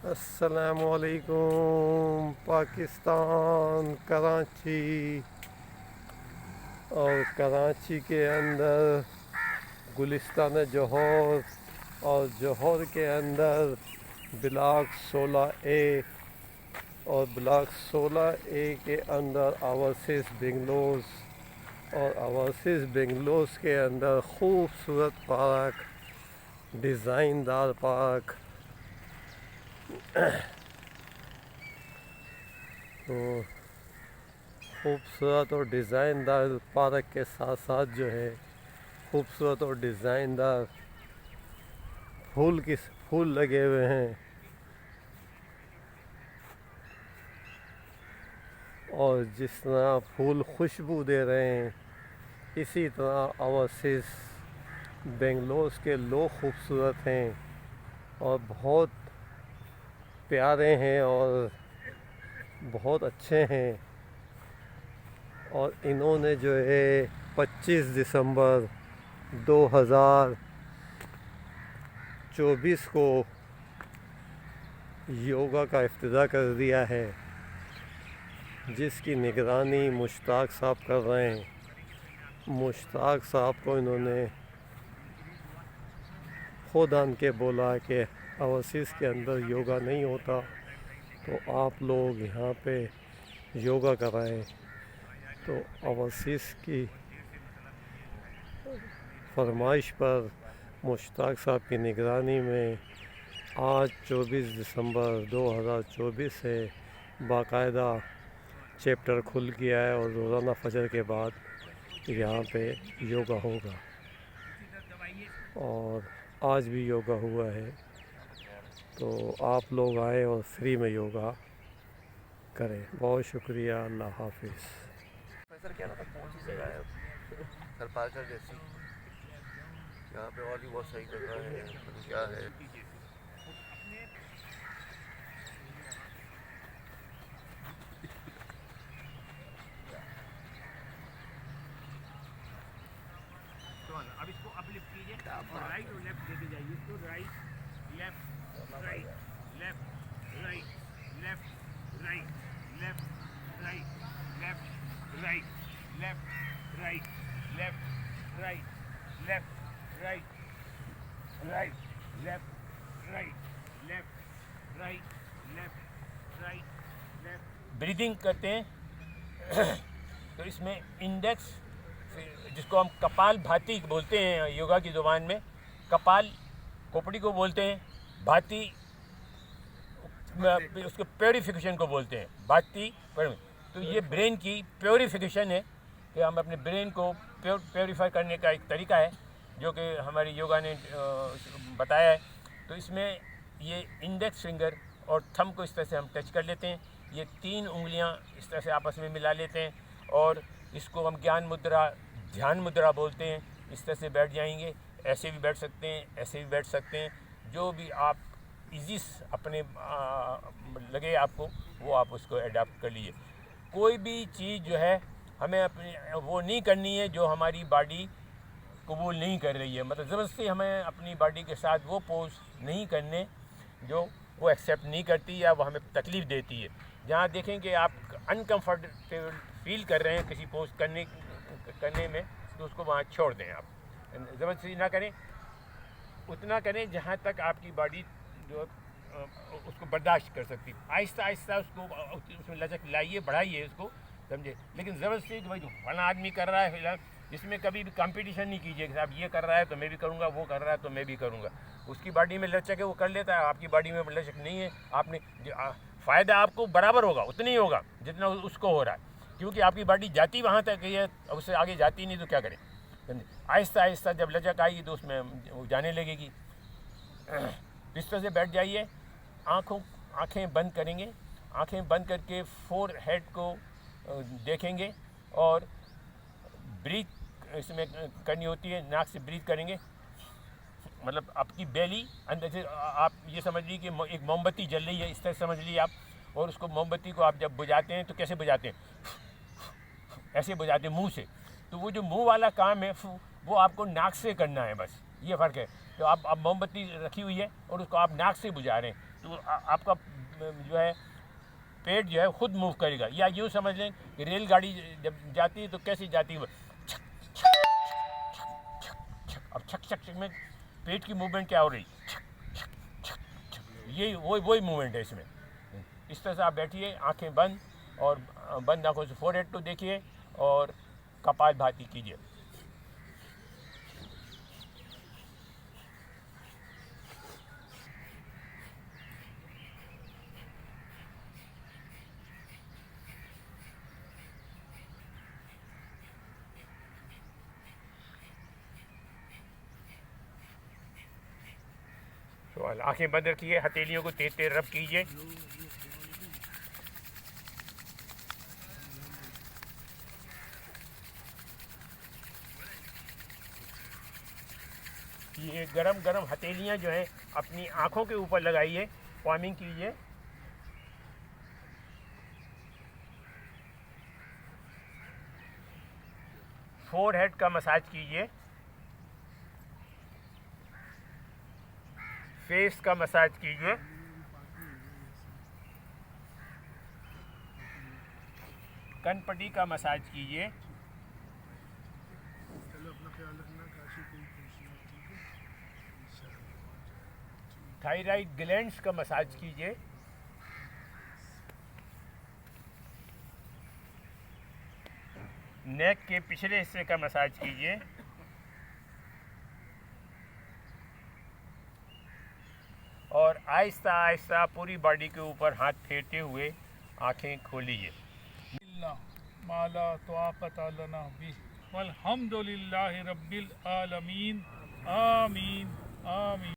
अस्सलामुअलैकुम पाकिस्तान कराची। और कराची के अंदर गुलिस्तान जौहर और जौहर के अंदर ब्लॉक 16A और ब्लॉक 16A के अंदर ओवरसीज़ बेंगलोर और ओवरसीज़ बेंगलोर के अंदर खूबसूरत पार्क, डिज़ाइनदार पार्क। तो खूबसूरत और डिज़ाइनदार पार्क के साथ साथ जो है खूबसूरत और डिज़ाइनदार फूल लगे हुए हैं। और जिस तरह फूल खुशबू दे रहे हैं, इसी तरह ओवरसीज़ बेंगलोर के लोग खूबसूरत हैं और बहुत प्यारे हैं और बहुत अच्छे हैं। और इन्होंने जो है 25 दिसंबर 2024 को योगा का इफ्तिताह कर दिया है, जिसकी निगरानी मुश्ताक साहब कर रहे हैं। मुश्ताक साहब को इन्होंने खुद आन के बोला कि ओवरसीज़ के अंदर योगा नहीं होता, तो आप लोग यहाँ पे योगा कराएं। तो ओवरसीज़ की फरमाइश पर मुश्ताक साहब की निगरानी में आज 24 दिसंबर 2024 से बाकायदा चैप्टर खुल गया है और रोज़ाना फजर के बाद यहाँ पे योगा होगा। और आज भी योगा हुआ है, तो आप लोग आए और फ्री में योगा करें। बहुत शुक्रिया, अल्लाह हाफिज़। सर क्या ना कौन सी जगह है सर पार्कर जैसी, यहाँ पे और भी बहुत सही जगह है, क्या है अब इसको अपलिफ्ट कीजिए और राइट और लेफ्ट देते जाइए। इसको right left right left right left right left right left right left right left right left right right left right left right left right left. Breathing करते हैं तो इसमें इंडेक्स, जिसको हम कपाल भाती बोलते हैं योगा की ज़ुबान में, कपाल खोपड़ी को बोलते हैं, भाती उसके प्योरीफिकेशन को बोलते हैं, भाती। तो ये ब्रेन की प्योरीफिकेशन है कि हम अपने ब्रेन को प्योरीफाई करने का एक तरीका है जो कि हमारी योगा ने बताया है। तो इसमें ये इंडेक्स फिंगर और थंब को इस तरह से हम टच कर लेते हैं, ये 3 उंगलियां इस तरह से आपस में मिला लेते हैं और इसको हम ज्ञान मुद्रा, ध्यान मुद्रा बोलते हैं। इस तरह से बैठ जाएंगे, ऐसे भी बैठ सकते हैं, ऐसे भी बैठ सकते हैं, जो भी आप इजी अपने लगे आपको वो आप उसको अडाप्ट कर लीजिए। कोई भी चीज़ जो है हमें अपनी वो नहीं करनी है जो हमारी बॉडी कबूल नहीं कर रही है, मतलब ज़बरदस्ती हमें अपनी बॉडी के साथ वो पोज नहीं करने जो वो एक्सेप्ट नहीं करती या वो हमें तकलीफ़ देती है। जहाँ देखें कि आप अनकम्फर्टेबल फील कर रहे हैं किसी पोज करने में, तो उसको वहाँ छोड़ दें। आप ज़बरदस्ती ना करें, उतना करें जहाँ तक आपकी बॉडी जो उसको बर्दाश्त कर सकती। आहिस्ता आहिस्ता उसको उसमें लचक लाइए, बढ़ाइए उसको, समझे। लेकिन ज़बरदस्ती भाई फलाना आदमी कर रहा है फिलहाल, इसमें कभी भी कंपटीशन नहीं कीजिए कि साहब ये कर रहा है तो मैं भी करूँगा, वो कर रहा है तो मैं भी करूँगा। उसकी बॉडी में लचक है वो कर लेता है, आपकी बॉडी में लचक नहीं है। आपने फ़ायदा आपको बराबर होगा, उतना ही होगा जितना उसको हो रहा है, क्योंकि आपकी बॉडी जाती वहाँ तक है, उससे आगे जाती नहीं तो क्या करें। आहिस्ता आहिस्ता जब लचक आएगी तो उसमें वो जाने लगेगी। इस तरह से बैठ जाइए, आँखें बंद करेंगे, आँखें बंद करके फोर हेड को देखेंगे और ब्रीथ इसमें करनी होती है, नाक से ब्रीथ करेंगे, मतलब आपकी बेली अंदर से आप ये समझ लीजिए कि एक मोमबत्ती जल रही है, इस तरह समझ लीजिए आप। और उसको मोमबत्ती को आप जब बुझाते हैं तो कैसे बुझाते हैं, ऐसे बुझाते हैं मुंह से। तो वो जो मुंह वाला काम है वो आपको नाक से करना है, बस ये फ़र्क है। तो आप मोमबत्ती रखी हुई है और उसको आप नाक से बुझा रहे हैं, तो आपका जो है पेट जो है खुद मूव करेगा। या यूँ समझ लें कि रेलगाड़ी जब जाती है तो कैसे जाती है, अब छक छक छक में पेट की मूवमेंट क्या हो रही, यही वही मूवमेंट है इसमें। इस तरह से आप बैठिए, आंखें बंद, और बंद आंखों से फोरहेड को देखिए और कपालभाति कीजिए। तो आंखें बंद रखिए, हथेलियों को तेज तेज रब कीजिए। ये गरम गरम हथेलियाँ जो हैं अपनी आँखों के ऊपर लगाइए, पामिंग कीजिए। फोरहेड का मसाज कीजिए, फेस का मसाज कीजिए, कनपट्टी का मसाज कीजिए, थायराइड ग्लैंड्स का मसाज कीजिए, नेक के पिछले हिस्से का मसाज कीजिए, और आहिस्ता आहिस्ता पूरी बॉडी के ऊपर हाथ फेरते हुए आंखें खोलिए। माला तवाक़त लना बिह वल्हम्दुलिल्लाहि रब्बिल आलमीन। आमीन आमीन।